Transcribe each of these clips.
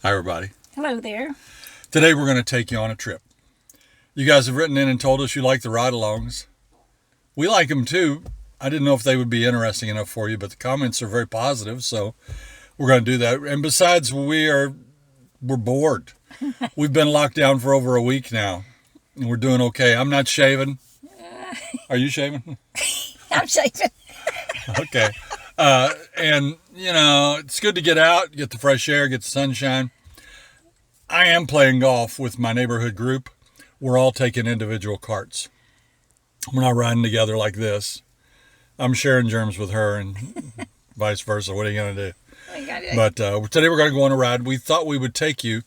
Hi, everybody. Hello there. Today we're going to take you on a trip. You guys have written in and told us you like the ride-alongs. We like them too. I didn't know if they would be interesting enough for you, but the comments are very positive, so we're going to do that. And besides, we're bored. We've been locked down for over a week now, and we're doing okay. I'm not shaving. Are you shaving? I'm shaving. Okay. And, you know, it's good to get out, get the fresh air, get the sunshine. I am playing golf with my neighborhood group. We're all taking individual carts. We're not riding together like this. I'm sharing germs with her and vice versa. What are you going to do? But today we're going to go on a ride. We thought we would take you.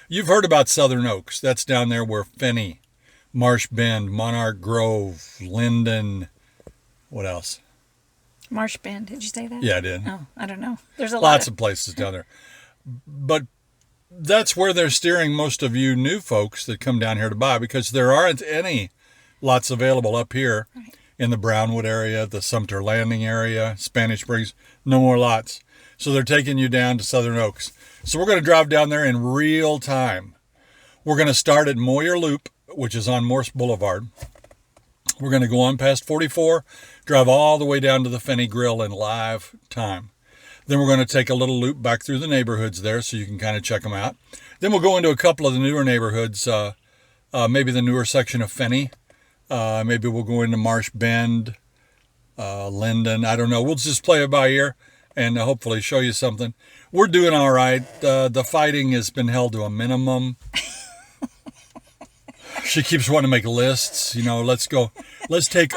You've heard about Southern Oaks. That's down there where Fenney, Marsh Bend, Monarch Grove, Linden, what else? Marsh Bend. Did you say that? Yeah, I did. Oh, I don't know. There's lots of places down there. But that's where they're steering most of you new folks that come down here to buy, because there aren't any lots available up here in the Brownwood area, the Sumter Landing area, Spanish Springs. No more lots. So they're taking you down to Southern Oaks. So we're going to drive down there in real time. We're going to start at Moyer Loop, which is on Morse Boulevard. We're going to go on past 44, drive all the way down to the Fenney Grill in live time. Then we're going to take a little loop back through the neighborhoods there so you can kind of check them out. Then we'll go into a couple of the newer neighborhoods, maybe the newer section of Fenney. Maybe we'll go into Marsh Bend, Linden. I don't know. We'll just play it by ear and hopefully show you something. We're doing all right. The fighting has been held to a minimum. She keeps wanting to make lists. You know, let's go. Let's take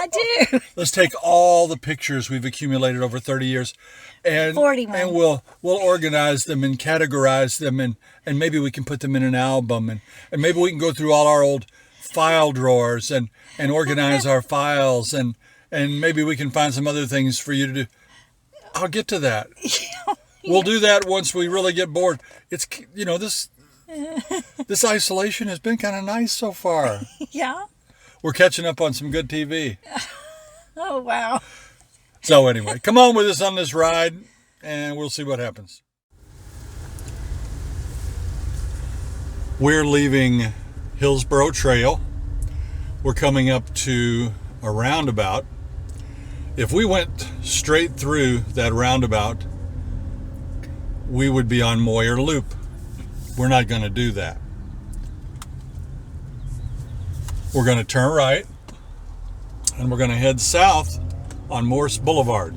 all the pictures we've accumulated over 30 years, and 41. And we'll organize them and categorize them, and maybe we can put them in an album, and maybe we can go through all our old file drawers and organize our files, and maybe we can find some other things for you to do. I'll get to that. We'll do that once we really get bored. It's, you know, this isolation has been kind of nice so far. Yeah. We're catching up on some good TV. Oh, wow. So anyway, come on with us on this ride, and we'll see what happens. We're leaving Hillsborough Trail. We're coming up to a roundabout. If we went straight through that roundabout, we would be on Moyer Loop. We're not going to do that. We're going to turn right, and we're going to head south on Morse Boulevard.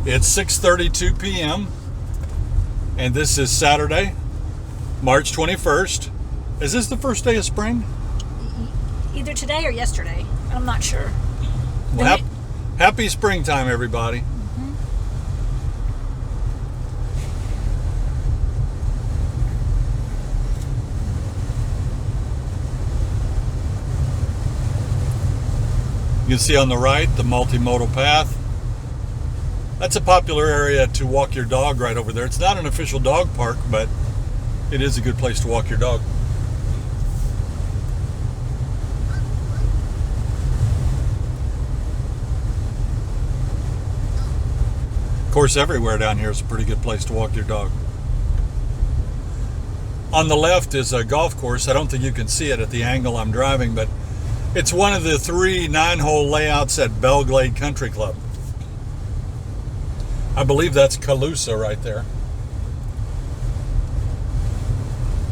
It's 6:32 p.m., and this is Saturday, March 21st. Is this the first day of spring? Either today or yesterday. I'm not sure. Well, happy springtime, everybody. You can see on the right the multimodal path. That's a popular area to walk your dog right over there. It's not an official dog park, but it is a good place to walk your dog. Of course, everywhere down here is a pretty good place to walk your dog. On the left is a golf course. I don't think you can see it at the angle I'm driving, but it's one of the 3 9-hole layouts at Belglade Country Club. I believe that's Calusa right there.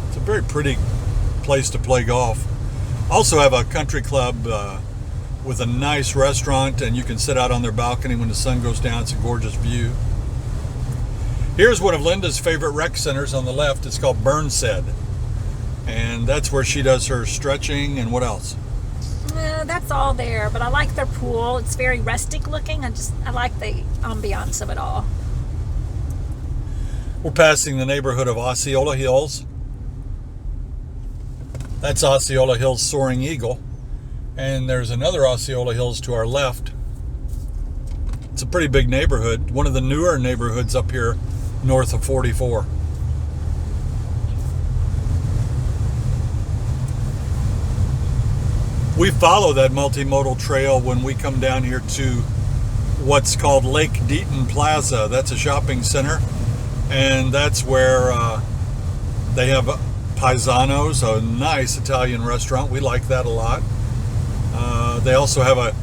It's a very pretty place to play golf. Also have a country club with a nice restaurant, and you can sit out on their balcony when the sun goes down. It's a gorgeous view. Here's one of Linda's favorite rec centers on the left. It's called Burnshead. And that's where she does her stretching and what else? That's all there, but I like their pool. It's very rustic looking. I like the ambiance of it all. We're passing the neighborhood of Osceola Hills. That's Osceola Hills Soaring Eagle. And there's another Osceola Hills to our left. It's a pretty big neighborhood. One of the newer neighborhoods up here north of 44. We follow that multimodal trail when we come down here to what's called Lake Deaton Plaza. That's a shopping center, and that's where they have Paisano's, a nice Italian restaurant. We like that a lot. They also have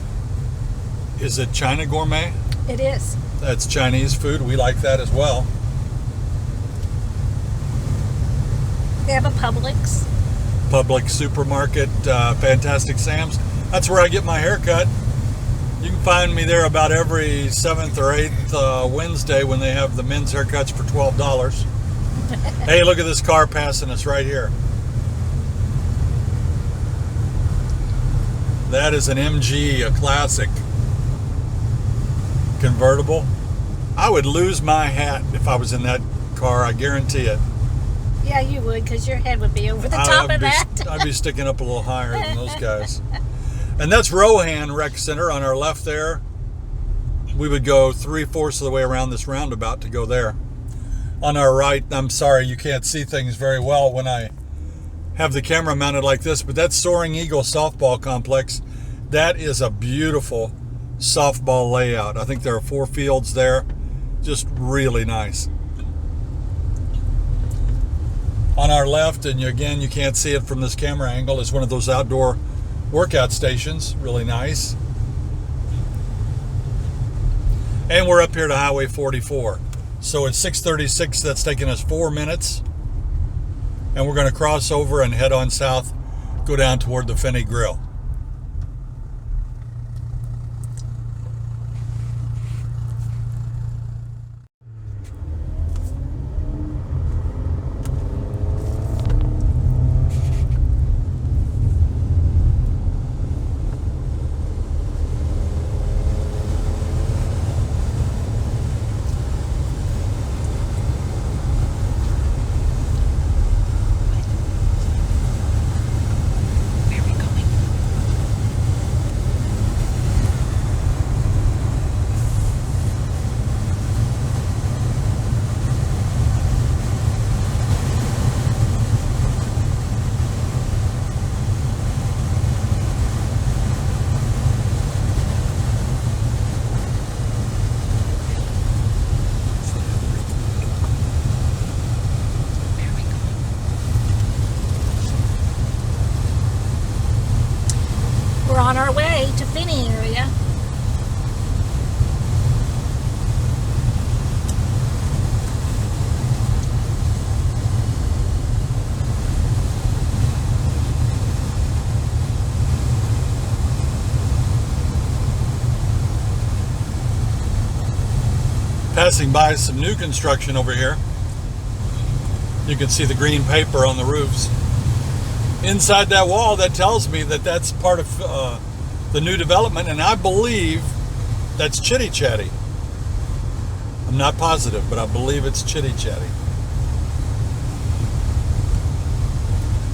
is it China Gourmet? It is. That's Chinese food. We like that as well. They have a Publix. Publix supermarket, Fantastic Sam's. That's where I get my hair cut. You can find me there about every 7th or 8th Wednesday when they have the men's haircuts for $12. Hey, look at this car passing us right here. That is an MG, a classic convertible. I would lose my hat if I was in that car, I guarantee it. Yeah, you would, because your head would be over the top of that. I'd be sticking up a little higher than those guys. And that's Rohan Rec Center on our left there. We would go 3/4 of the way around this roundabout to go there. On our right, I'm sorry you can't see things very well when I have the camera mounted like this, but that's Soaring Eagle Softball Complex. That is a beautiful softball layout. I think there are 4 fields there. Just really nice. On our left, and again, you can't see it from this camera angle, is one of those outdoor workout stations. Really nice. And we're up here to Highway 44. So it's 6:36. That's taken us 4 minutes. And we're going to cross over and head on south, go down toward the Fenney Grill. We're on our way to Fenney area. Passing by some new construction over here. You can see the green paper on the roofs. Inside that wall, that tells me that that's part of the new development, and I believe that's Chitty Chatty. I'm not positive, but I believe it's Chitty Chatty.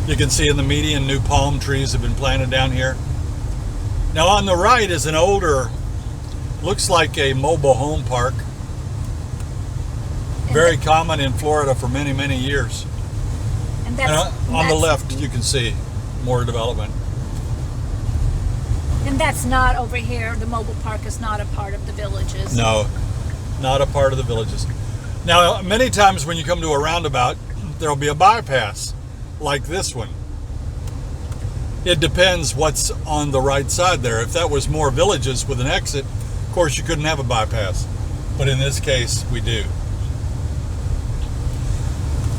You can see in the median new palm trees have been planted down here. Now on the right is an older, looks like a mobile home park. Very common in Florida for many, many years. And On the left, you can see more development. And that's not over here. The mobile park is not a part of the Villages. No, not a part of the Villages. Now, many times when you come to a roundabout, there'll be a bypass, like this one. It depends what's on the right side there. If that was more Villages with an exit, of course you couldn't have a bypass. But in this case, we do.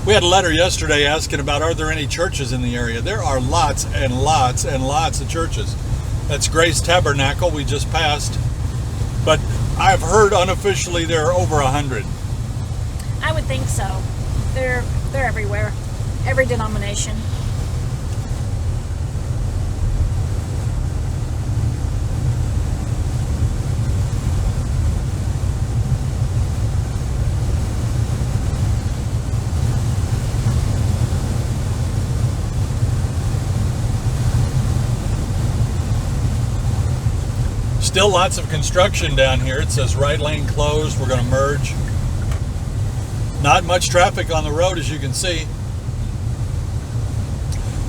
We had a letter yesterday asking about, are there any churches in the area? There are lots and lots and lots of churches. That's Grace Tabernacle we just passed. But I've heard unofficially there are over 100. I would think so. They're everywhere. Every denomination. Still lots of construction down here. It says right lane closed. We're going to merge. Not much traffic on the road, as you can see.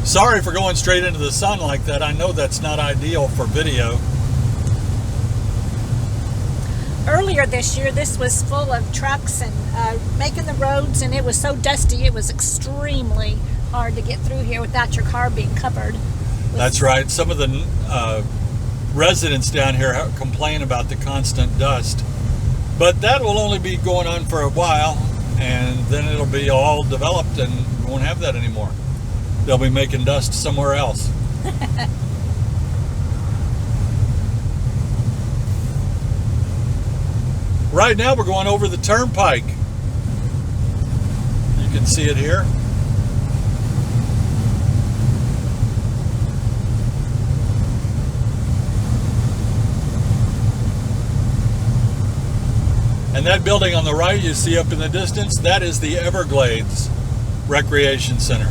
Sorry for going straight into the sun like that. I know that's not ideal for video. earlier this year, this was full of trucks and making the roads, and it was so dusty. It was extremely hard to get through here without your car being covered. That's right. Some of the residents down here complain about the constant dust, but that will only be going on for a while, and then it'll be all developed and we won't have that anymore. They'll be making dust somewhere else. Right now we're going over the turnpike. You can see it here. And that building on the right you see up in the distance, that is the Everglades Recreation Center.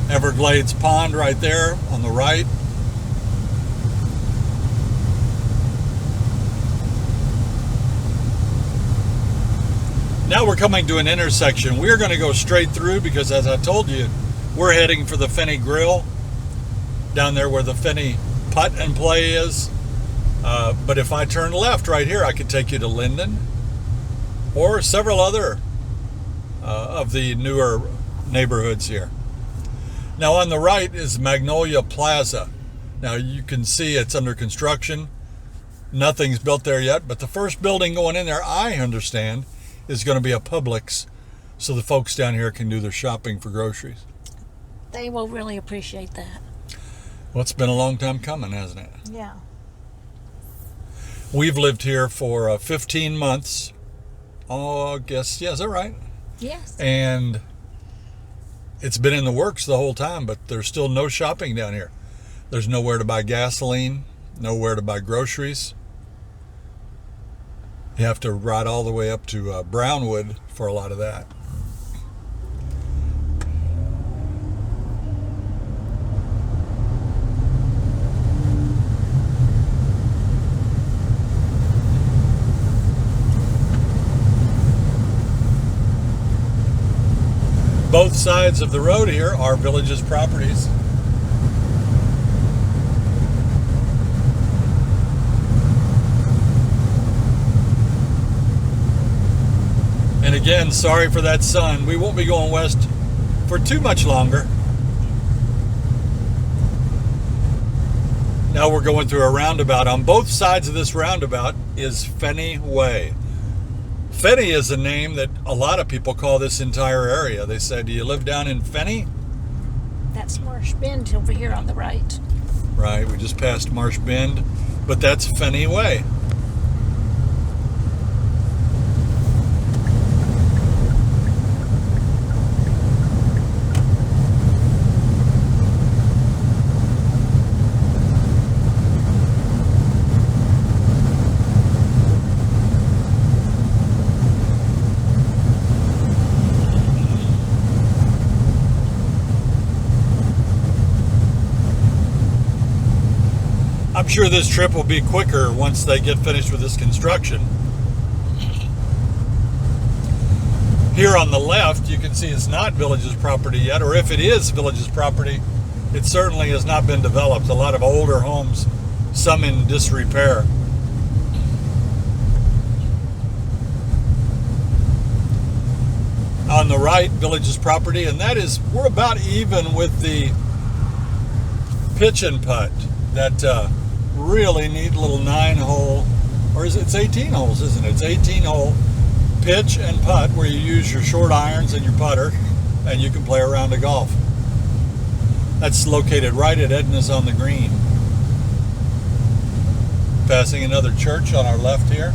Everglades Pond right there on the right. Now we're coming to an intersection. We're going to go straight through because, as I told you, we're heading for the Fenney Grill down there where the Fenny Putt and Play is. But if I turn left right here, I could take you to Linden or several other of the newer neighborhoods here. Now on the right is Magnolia Plaza. Now you can see it's under construction. Nothing's built there yet, but the first building going in there, I understand, is going to be a Publix, so the folks down here can do their shopping for groceries. They will really appreciate that. Well, it's been a long time coming, hasn't it? Yeah. We've lived here for 15 months. Oh, I guess, yeah, is that right? Yes. And it's been in the works the whole time, but there's still no shopping down here. There's nowhere to buy gasoline, nowhere to buy groceries. You have to ride all the way up to Brownwood for a lot of that. Both sides of the road here are Villages properties. And again, sorry for that sun. We won't be going west for too much longer. Now we're going through a roundabout. On both sides of this roundabout is Fenney Way. Fenney is a name that a lot of people call this entire area. They say, do you live down in Fenney? That's Marsh Bend over here on the right. Right, we just passed Marsh Bend, but that's Fenney Way. I'm sure this trip will be quicker once they get finished with this construction. Here on the left, you can see it's not Villages property yet, or if it is Villages property, it certainly has not been developed. A lot of older homes, some in disrepair. On the right, Villages property, and that is, we're about even with the pitch and putt. That really neat little 9-hole, or is it, it's 18 holes, isn't it? It's 18-hole pitch and putt where you use your short irons and your putter, and you can play a round of golf. That's located right at Edna's on the green. Passing another church on our left here.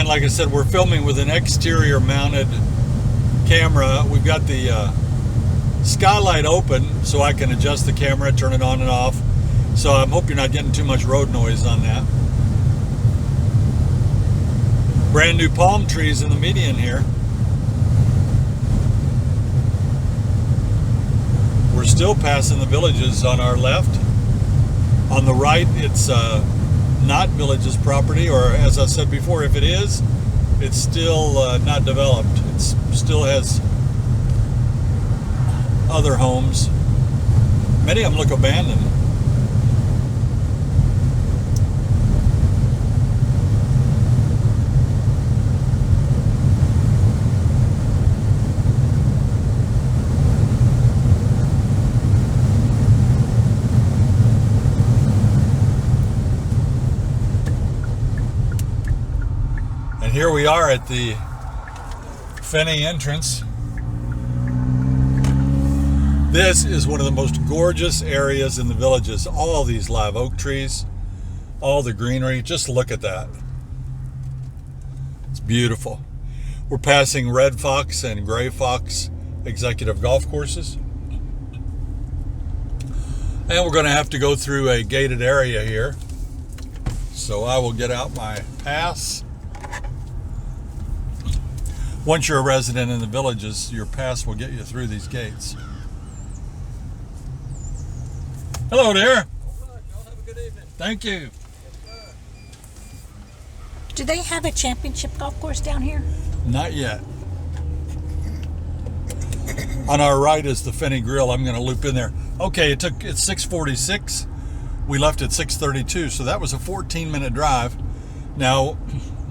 Like I said, we're filming with an exterior mounted camera. We've got the skylight open so I can adjust the camera, turn it on and off. So I hope you're not getting too much road noise on that. Brand new palm trees in the median here. We're still passing the villages on our left. On the right, it's not villages property, or as I said before, if it is, it's still not developed. It still has other homes. Many of them look abandoned. And here we are at the Fenney entrance. This is one of the most gorgeous areas in the villages. All these live oak trees, all the greenery. Just look at that. It's beautiful. We're passing Red Fox and Gray Fox executive golf courses. And we're going to have to go through a gated area here. So I will get out my pass. Once you're a resident in the villages, your pass will get you through these gates. Hello there. All right, y'all have a good evening. Thank you. Do they have a championship golf course down here? Not yet. On our right is the Fenney Grill. I'm going to loop in there. Okay, it's 6:46. We left at 6:32, so that was a 14-minute drive. Now,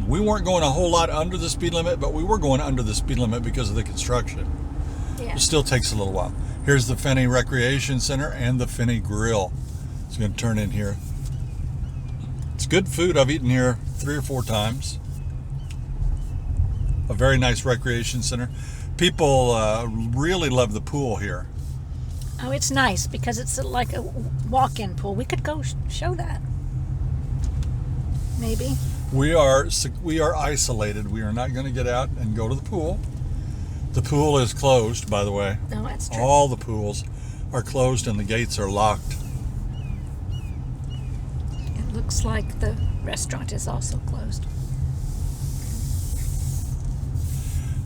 we weren't going a whole lot under the speed limit, but we were going under the speed limit because of the construction. Yeah. It still takes a little while. Here's the Fenney Recreation Center and the Fenney Grill. It's going to turn in here. It's good food. I've eaten here 3 or 4 times. A very nice recreation center. People really love the pool here. Oh, it's nice because it's like a walk-in pool. We could go show that. Maybe. We are isolated. We are not going to get out and go to the pool. The pool is closed, by the way. No, that's true. All the pools are closed and the gates are locked. It looks like the restaurant is also closed.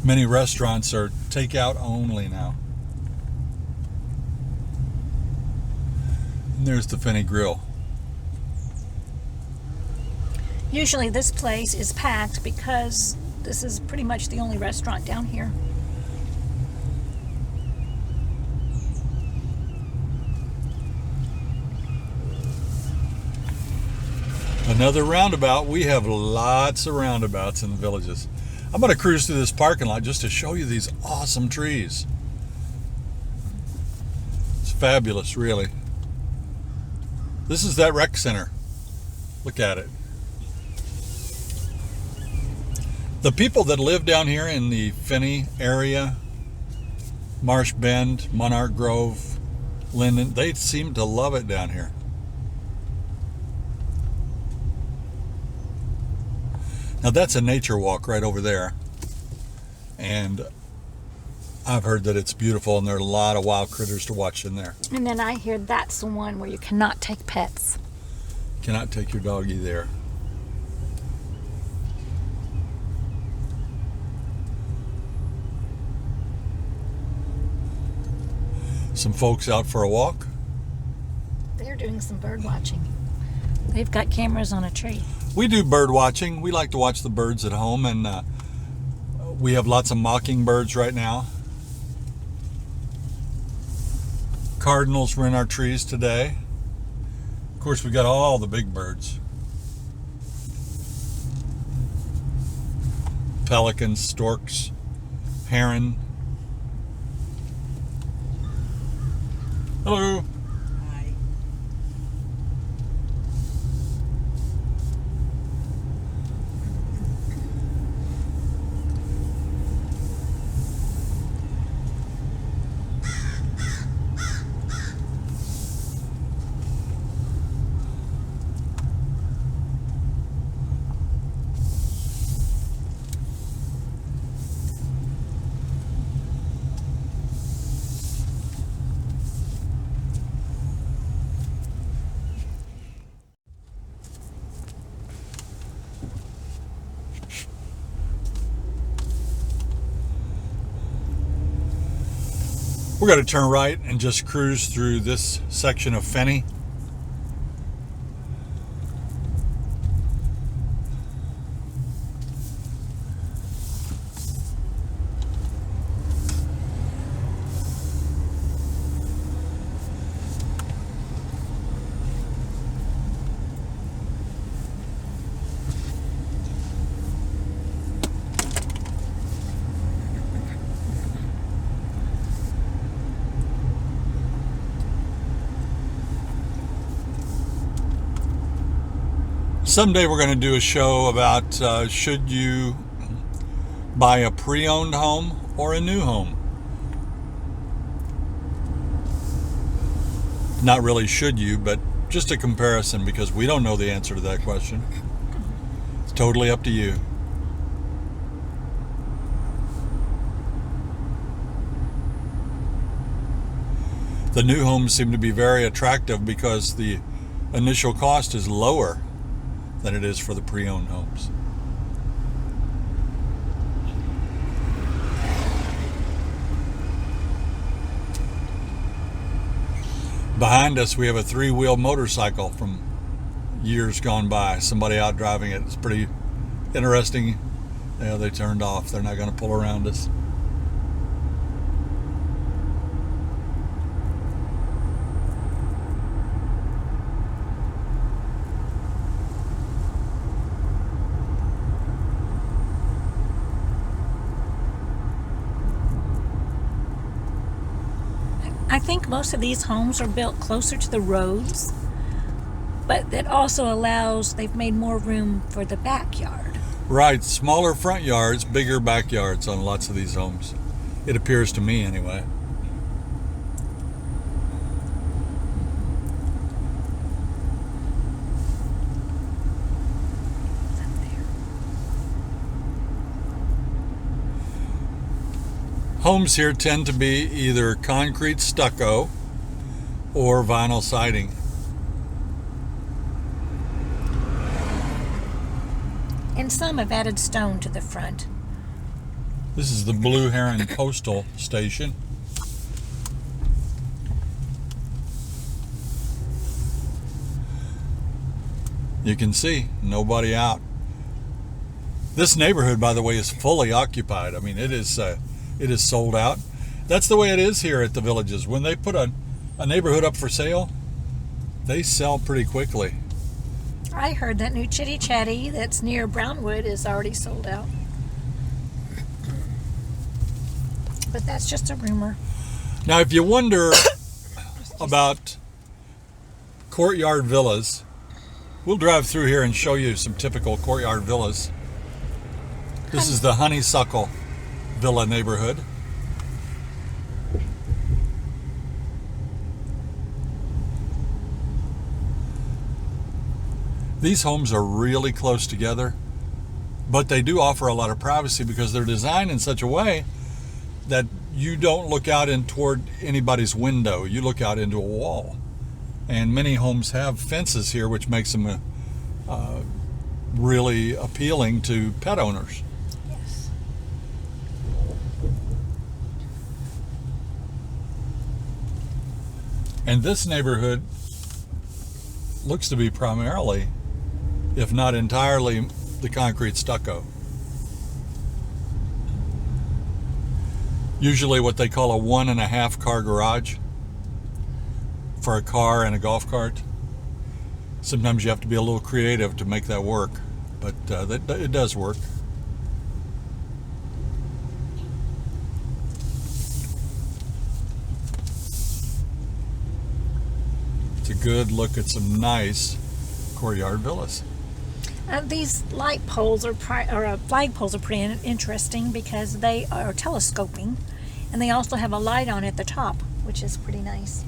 Many restaurants are takeout only now. And there's the Fenney Grill. Usually this place is packed because this is pretty much the only restaurant down here. Another roundabout. We have lots of roundabouts in the villages. I'm going to cruise through this parking lot just to show you these awesome trees. It's fabulous, really. This is that rec center. Look at it. The people that live down here in the Fenney area, Marsh Bend, Monarch Grove, Linden, they seem to love it down here. Now that's a nature walk right over there, and I've heard that it's beautiful and there are a lot of wild critters to watch in there. And then I hear that's the one where you cannot take pets. Cannot take your doggy there. Some folks out for a walk. They're doing some bird watching. They've got cameras on a tree. We do bird watching. We like to watch the birds at home, and we have lots of mockingbirds right now. Cardinals were in our trees today. Of course, we got all the big birds. Pelicans, storks, heron. Hello. Hi. We're going to turn right and just cruise through this section of Fenney. Someday we're going to do a show about should you buy a pre-owned home or a new home. Not really should you, but just a comparison, because we don't know the answer to that question. It's totally up to you. The new homes seem to be very attractive because the initial cost is lower than it is for the pre-owned homes. Behind us we have a 3-wheel motorcycle from years gone by. Somebody out driving it. It's pretty interesting. Yeah, they turned off. They're not going to pull around us. I think most of these homes are built closer to the roads, but that also allows, they've made more room for the backyard. Right, smaller front yards, bigger backyards on lots of these homes. It appears to me anyway. Homes here tend to be either concrete stucco or vinyl siding. And some have added stone to the front. This is the Blue Heron Postal Station. You can see nobody out. This neighborhood, by the way, is fully occupied. I mean, it is sold out. That's the way it is here at the Villages. When they put a neighborhood up for sale, they sell pretty quickly. I heard that new Chitty Chatty that's near Brownwood is already sold out. But that's just a rumor. Now, if you wonder about courtyard villas, we'll drive through here and show you some typical courtyard villas. This is the Honeysuckle Villa neighborhood. These homes are really close together, but they do offer a lot of privacy because they're designed in such a way that you don't look out in toward anybody's window. You look out into a wall. And many homes have fences here, which makes them really appealing to pet owners. Yes. And this neighborhood looks to be primarily, if not entirely, the concrete stucco. Usually what they call a 1.5 car garage for a car and a golf cart. Sometimes you have to be a little creative to make that work, but it does work. It's a good look at some nice courtyard villas. These light poles or flagpoles are pretty interesting because they are telescoping, and they also have a light on at the top, which is pretty nice.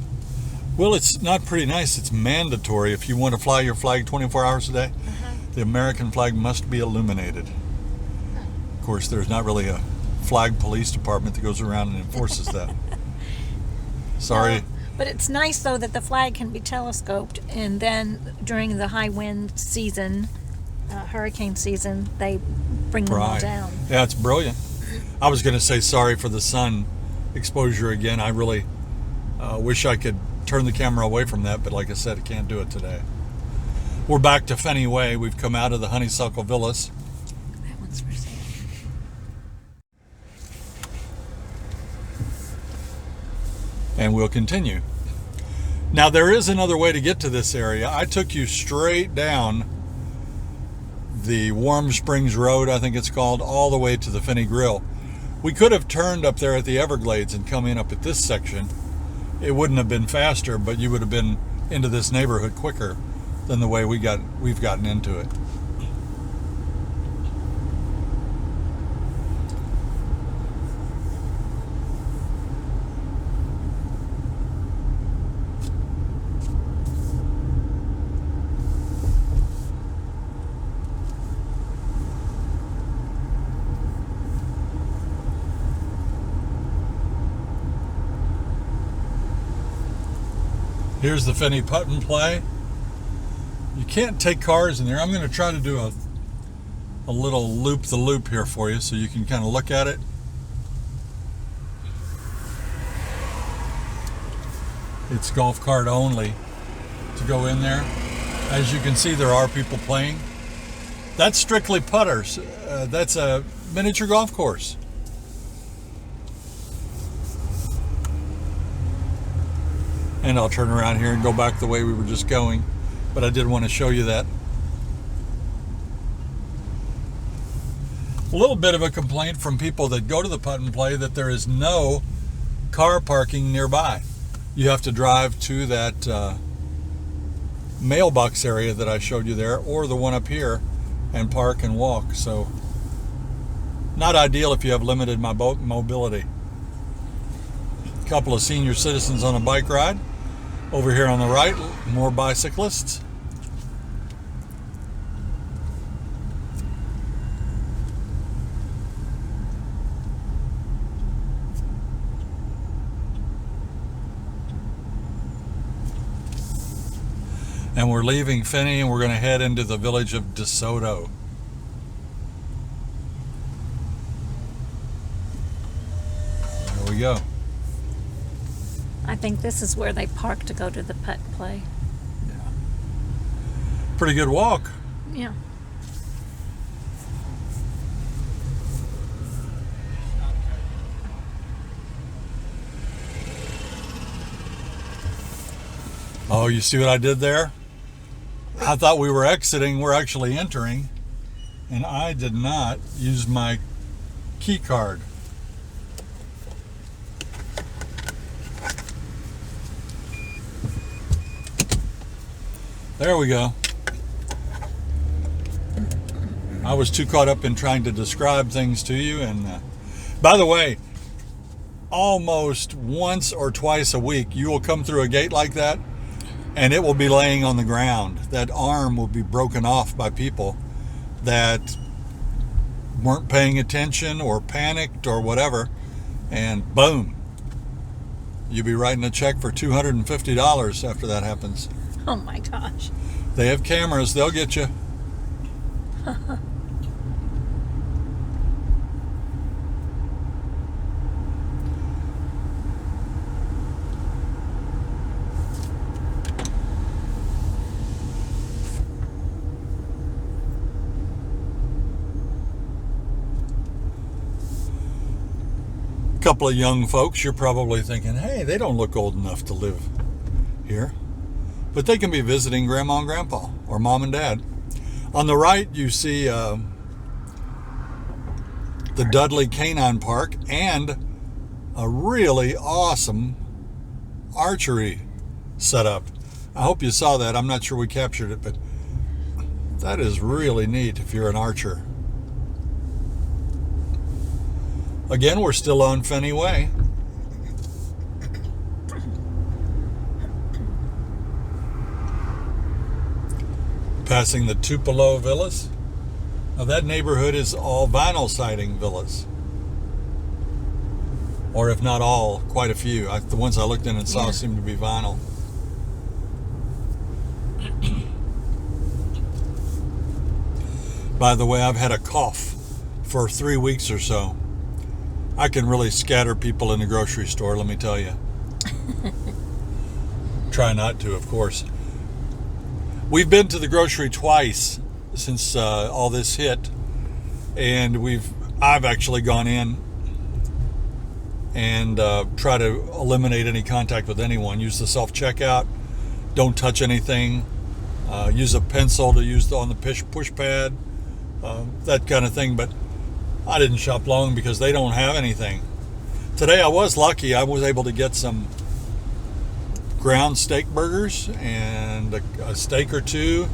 Well, it's not pretty nice. It's mandatory. If you want to fly your flag 24 hours a day, the American flag must be illuminated. Of course, there's not really a flag police department that goes around and enforces that. Sorry. No, but it's nice, though, that the flag can be telescoped, and then during the high wind season, hurricane season, they bring them all down. Yeah, it's brilliant. I was going to say sorry for the sun exposure again. I really wish I could turn the camera away from that, but like I said, I can't do it today. We're back to Fenney Way. We've come out of the Honeysuckle Villas. That one's for sale. And we'll continue. Now, there is another way to get to this area. I took you straight down the Warm Springs Road, I think it's called, all the way to the Fenney Grill. We could have turned up there at the Everglades and come in up at this section. It wouldn't have been faster, but you would have been into this neighborhood quicker than the way we've gotten into it. Here's the Fenny Putt and play. You can't take cars in there. I'm going to try to do a little loop-the-loop here for you so you can kind of look at it. It's golf cart only to go in there. As you can see, there are people playing. That's strictly putters. That's a miniature golf course. And I'll turn around here and go back the way we were just going. But I did want to show you that. A little bit of a complaint from people that go to the putt and play that there is no car parking nearby. You have to drive to that mailbox area that I showed you there, or the one up here, and park and walk. So not ideal if you have limited mobility. A couple of senior citizens on a bike ride. Over here on the right, more bicyclists. And we're leaving Fenney and we're going to head into the village of DeSoto. There we go. I think this is where they park to go to the putt and play. Yeah. Pretty good walk. Yeah. Oh, you see what I did there? I thought we were exiting. We're actually entering. And I did not use my key card. There we go. I was too caught up in trying to describe things to you. And by the way, almost once or twice a week, you will come through a gate like that, and it will be laying on the ground. That arm will be broken off by people that weren't paying attention or panicked or whatever, and boom, you'll be writing a check for $250 after that happens. Oh my gosh. They have cameras, they'll get you. Couple of young folks, you're probably thinking, hey, they don't look old enough to live here. But they can be visiting Grandma and Grandpa or Mom and Dad. On the right, you see the Dudley Canine Park and a really awesome archery setup. I hope you saw that. I'm not sure we captured it, but that is really neat if you're an archer. Again, we're still on Fenney Way. Passing the Tupelo Villas. Now that neighborhood is all vinyl siding villas. Or if not all, quite a few. The ones I looked in and saw seem to be vinyl. By the way, I've had a cough for 3 weeks or so. I can really scatter people in the grocery store, let me tell you. Try not to, of course. We've been to the grocery twice since all this hit, and I've actually gone in and try to eliminate any contact with anyone. Use the self-checkout. Don't touch anything. Use a pencil to use on the push pad, that kind of thing. But I didn't shop long because they don't have anything. Today I was lucky. I was able to get some ground steak burgers and a steak or two.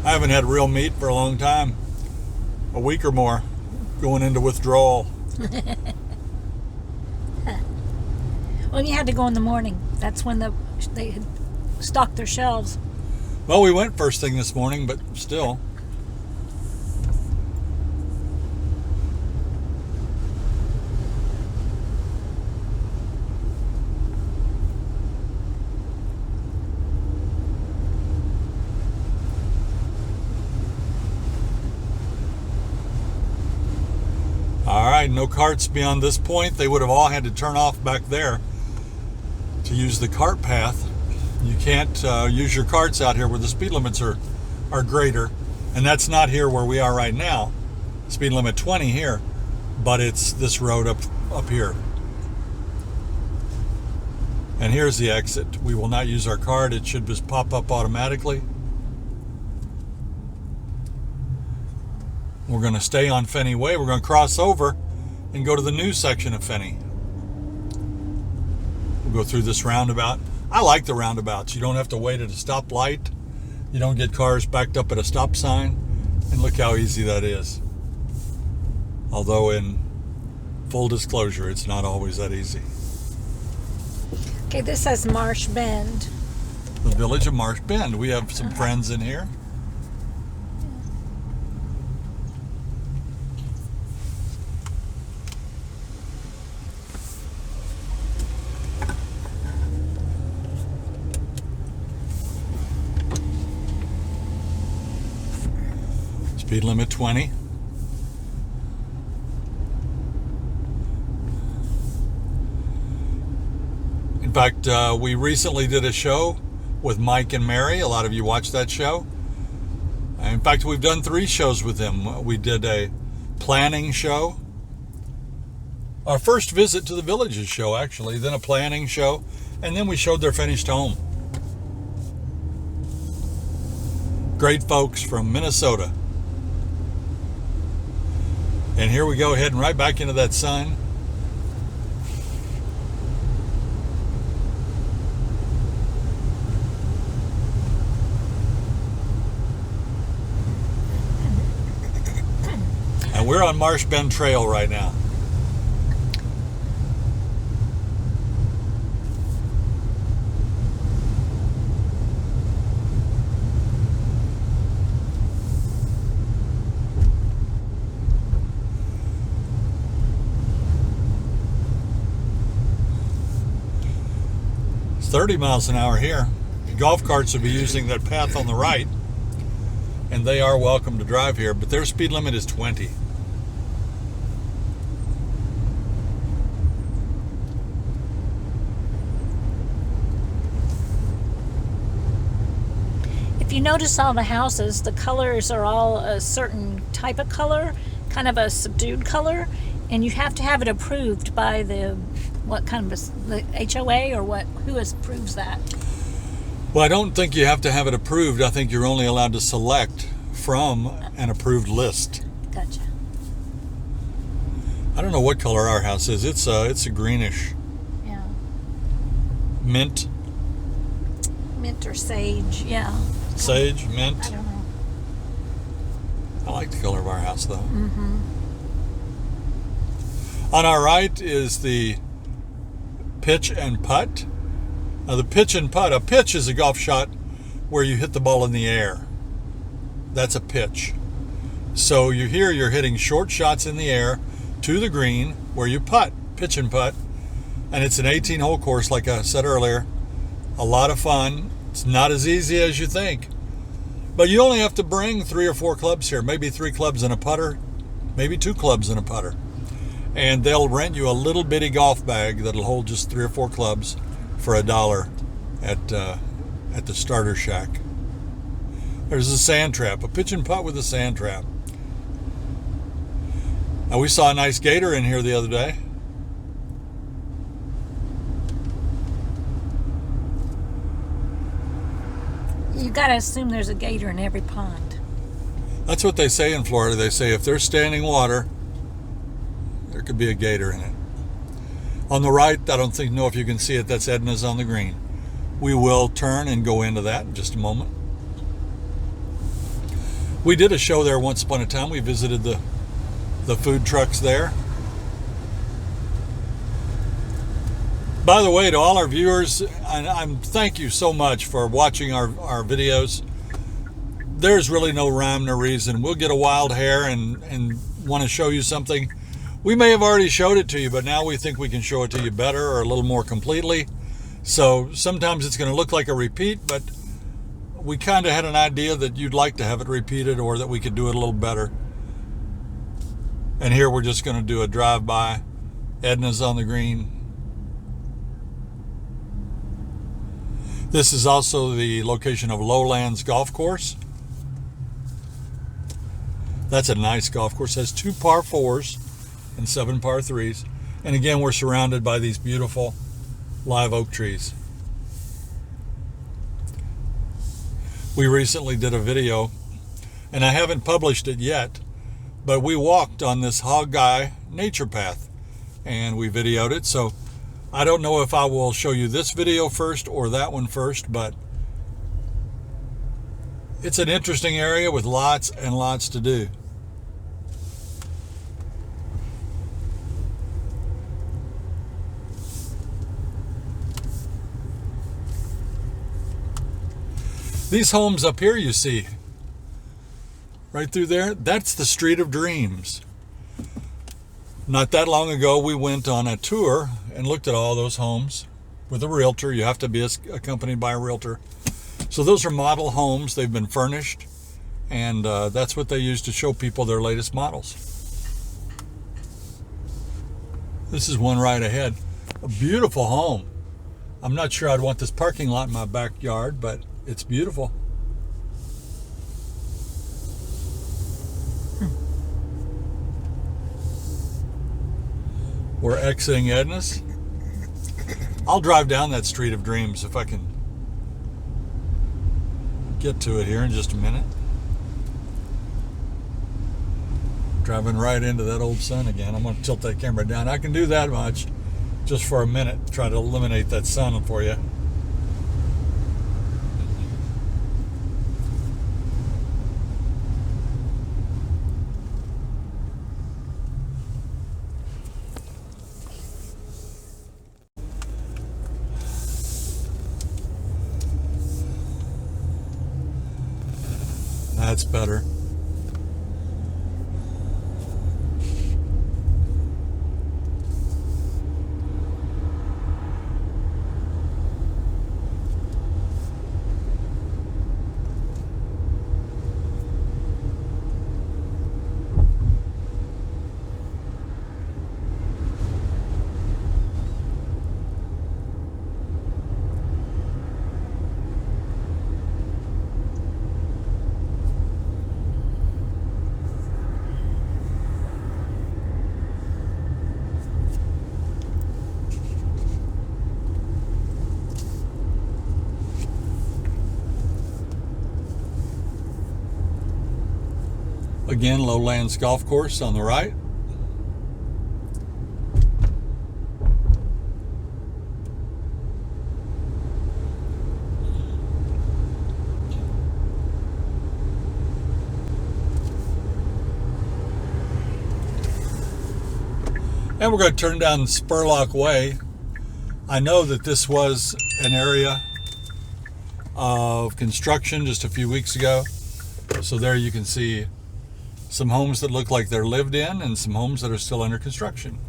I haven't had real meat for a long time, a week or more, going into withdrawal. Well, you had to go in the morning. That's when they had stocked their shelves. Well, we went first thing this morning, but still. All right, no carts beyond this point. They would have all had to turn off back there to use the cart path. You can't use your carts out here where the speed limits are greater, and that's not here where we are right now. Speed limit 20 here, but it's this road up here. And here's the exit. We will not use our card. It should just pop up automatically. We're going to stay on Fenney Way. We're going to cross over and go to the new section of Fenney. We'll go through this roundabout. I like the roundabouts. You don't have to wait at a stoplight. You don't get cars backed up at a stop sign. And look how easy that is. Although in full disclosure, it's not always that easy. Okay, this says Marsh Bend. The village of Marsh Bend. We have some friends in here. Speed limit 20. In fact, we recently did a show with Mike and Mary. A lot of you watched that show. In fact, we've done 3 shows with them. We did a planning show. Our first visit to the villages show, actually. Then a planning show. And then we showed their finished home. Great folks from Minnesota. And here we go, heading right back into that sun. And we're on Marsh Bend Trail right now. It's 30 miles an hour here. The golf carts will be using that path on the right, and they are welcome to drive here, but their speed limit is 20. If you notice all the houses, the colors are all a certain type of color, kind of a subdued color, and you have to have it approved by the HOA or what? Who approves that? Well, I don't think you have to have it approved. I think you're only allowed to select from an approved list. Gotcha. I don't know what color our house is. It's a greenish. Yeah. Mint. Mint or sage, yeah. Sage, mint. I don't know. I like the color of our house, though. Mm-hmm. On our right is the pitch and putt. Now, the pitch and putt. A pitch is a golf shot where you hit the ball in the air. That's a pitch. So you're hitting short shots in the air to the green where you putt, pitch and putt. And it's an 18-hole course, like I said earlier. A lot of fun. It's not as easy as you think. But you only have to bring 3 or 4 clubs here. Maybe 3 clubs and a putter. Maybe 2 clubs and a putter. and they'll rent you a little bitty golf bag that'll hold just 3 or 4 clubs for $1 at the starter shack. There's a sand trap, a pitch and putt with a sand trap. Now, we saw a nice gator in here the other day. You gotta assume there's a gator in every pond. That's what they say in Florida. They say if there's standing water, there could be a gator in it. On the right, I don't know if you can see it, that's Edna's on the green. We will turn and go into that in just a moment. We did a show there once upon a time. We visited the food trucks there. By the way, to all our viewers, I'm thank you so much for watching our videos. There's really no rhyme nor reason. We'll get a wild hair and want to show you something. We may have already showed it to you, but now we think we can show it to you better or a little more completely. So sometimes it's going to look like a repeat, but we kind of had an idea that you'd like to have it repeated or that we could do it a little better. And here we're just going to do a drive-by. Edna's on the green. This is also the location of Lowlands Golf Course. That's a nice golf course. It has 2 par 4s and 7 par 3s. And again, we're surrounded by these beautiful live oak trees. We recently did a video, and I haven't published it yet, but we walked on this hog guy nature path and we videoed it. So I don't know if I will show you this video first or that one first, but it's an interesting area with lots and lots to do. These homes up here you see, right through there, that's the Street of Dreams. Not that long ago, we went on a tour and looked at all those homes with a realtor. You have to be accompanied by a realtor. So those are model homes. They've been furnished, and that's what they use to show people their latest models. This is one right ahead. A beautiful home. I'm not sure I'd want this parking lot in my backyard, but it's beautiful. We're exiting Edna's. I'll drive down that Street of Dreams if I can get to it here in just a minute. Driving right into that old sun again. I'm going to tilt that camera down. I can do that much just for a minute. Try to eliminate that sun for you. That's better. Again, Lowlands Golf Course on the right. And we're going to turn down Spurlock Way. I know that this was an area of construction just a few weeks ago. So there you can see some homes that look like they're lived in and some homes that are still under construction.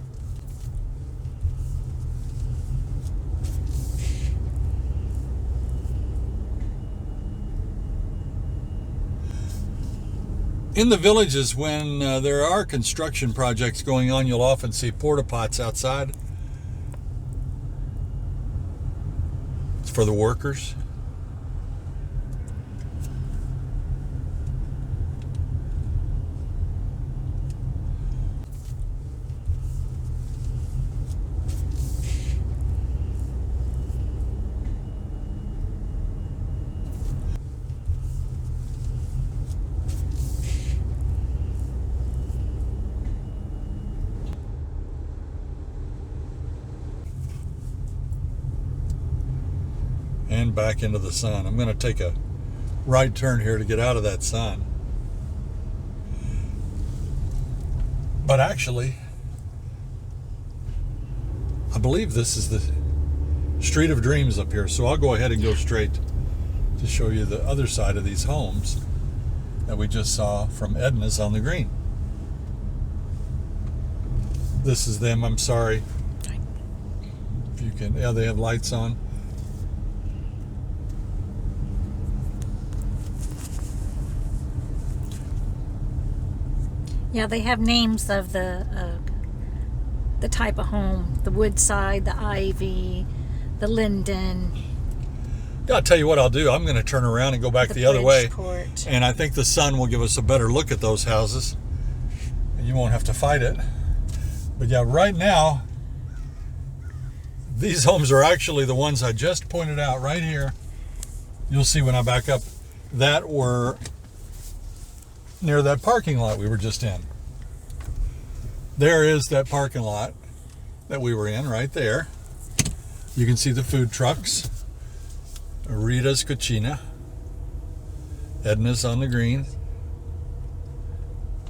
In the villages, when there are construction projects going on, you'll often see porta pots outside. It's for the workers. And back into the sun. I'm going to take a right turn here to get out of that sun. But actually, I believe this is the Street of Dreams up here. So I'll go ahead and go straight to show you the other side of these homes that we just saw from Edna's on the green. This is them. I'm sorry. If you can, yeah, they have lights on. Yeah, they have names of the type of home: the woodside, the ivy, the linden. Yeah, I'll tell you what I'll do. I'm going to turn around and go back the other way. Bridgeport. And I think the sun will give us a better look at those houses. And you won't have to fight it. But yeah, right now, these homes are actually the ones I just pointed out right here. You'll see when I back up that were near that parking lot we were just in. There is that parking lot that we were in right there. You can see the food trucks. Rita's Cucina. Edna's on the green.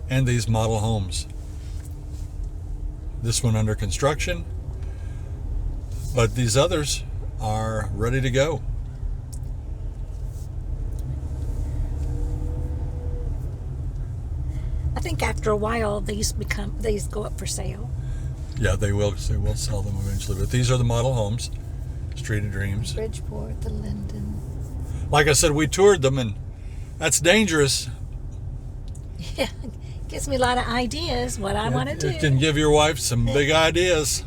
And these model homes. This one under construction. But these others are ready to go. I think after a while these go up for sale. Yeah, they will sell them eventually. But these are the model homes. Street of Dreams. Bridgeport, the linden. Like I said, we toured them, and that's dangerous. Yeah, gives me a lot of ideas what I want to do. It can give your wife some big ideas.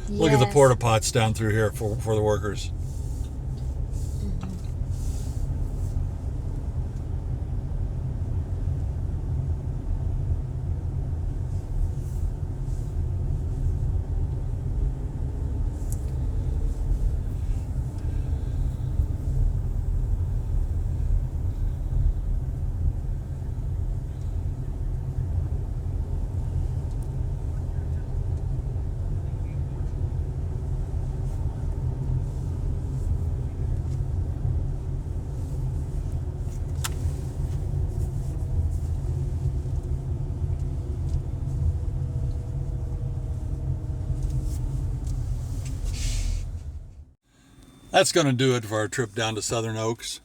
Look at the Yes. porta pots down through here for the workers. That's going to do it for our trip down to Southern Oaks.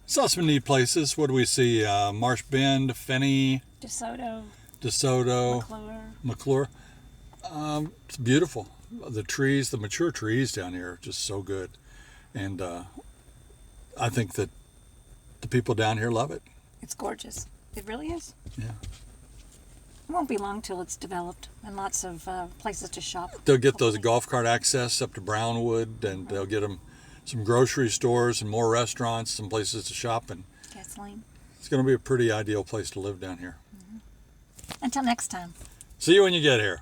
Saw some neat places. What do we see? Marsh Bend, Fenney, DeSoto, McClure. It's beautiful. The trees, the mature trees down here are just so good. And I think that the people down here love it. It's gorgeous. It really is. Yeah. It won't be long till it's developed and lots of places to shop. They'll get those golf cart access up to Brownwood, and they'll get them some grocery stores and more restaurants, some places to shop, and Gasoline. it's going to be a pretty ideal place to live down here. Until next time. See you when you get here.